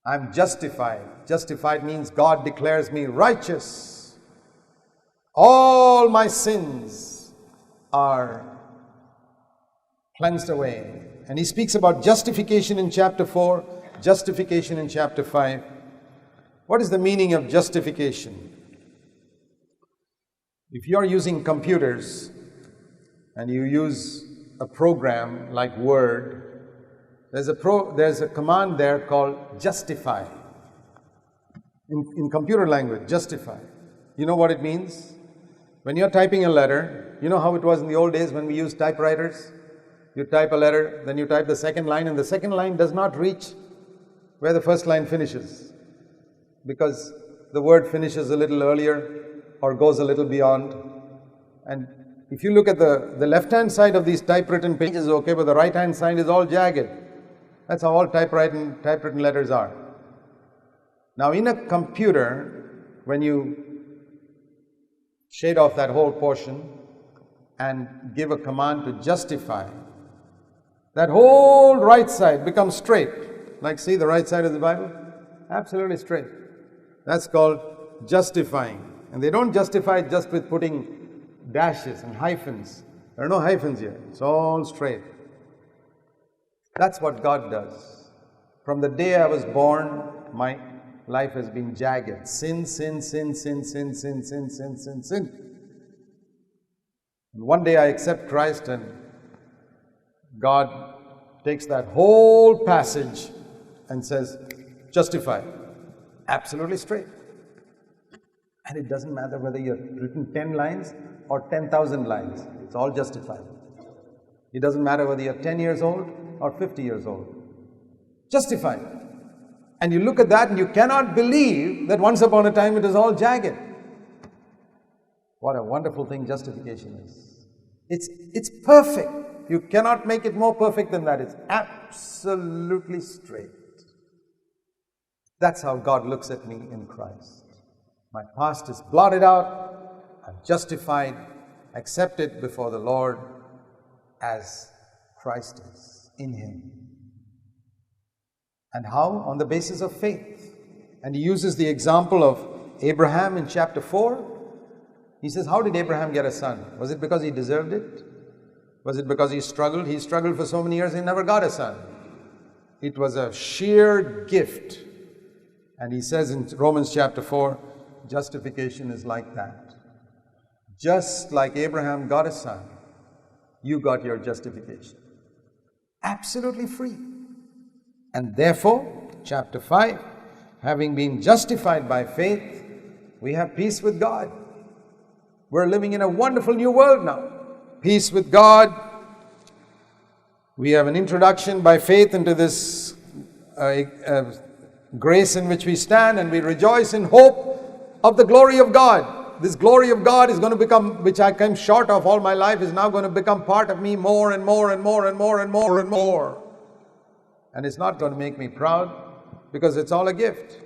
I'm justified. Justified means God declares me righteous. All my sins are cleansed away. And he speaks about justification in chapter 4, justification in chapter 5. What is the meaning of justification? If you're using computers and you use a program like Word, there's a command there called justify. In computer language, justify. You know what it means? When you're typing a letter, you know how it was in the old days when we used typewriters? You type a letter, then you type the second line, and the second line does not reach where the first line finishes, because the word finishes a little earlier or goes a little beyond. And if you look at the left-hand side of these typewritten pages, okay, but the right-hand side is all jagged. That's how all typewritten letters are. Now in a computer, when you shade off that whole portion and give a command to justify, that whole right side becomes straight. Like, see the right side of the Bible? Absolutely straight. That's called justifying. And they don't justify it just with putting dashes and hyphens. There are no hyphens here. It's all straight. That's what God does. From the day I was born, my life has been jagged. Sin, sin, sin, sin, sin, sin, sin, sin, sin, sin. And one day I accept Christ, and God takes that whole passage and says, justify. Absolutely straight. And it doesn't matter whether you've written 10 lines or 10,000 lines. It's all justified. It doesn't matter whether you're 10 years old or 50 years old. Justified. And you look at that and you cannot believe that once upon a time it was all jagged. What a wonderful thing justification is. It's perfect. You cannot make it more perfect than that. It's absolutely straight. That's how God looks at me in Christ. My past is blotted out. I'm justified, accepted before the Lord as Christ is in Him. And how? On the basis of faith. And he uses the example of Abraham in chapter 4. He says, how did Abraham get a son? Was it because he deserved it? Was it because he struggled? He struggled for so many years, he never got a son. It was a sheer gift. And he says in Romans chapter 4, justification is like that. Just like Abraham got a son, you got your justification. Absolutely free. And therefore, chapter 5, having been justified by faith, we have peace with God. We're living in a wonderful new world now. Peace with God. We have an introduction by faith into this grace in which we stand, and we rejoice in hope of the glory of God. This glory of God is going to become, which I came short of all my life, is now going to become part of me more and more and more and more and more and more. And it's not going to make me proud, because it's all a gift.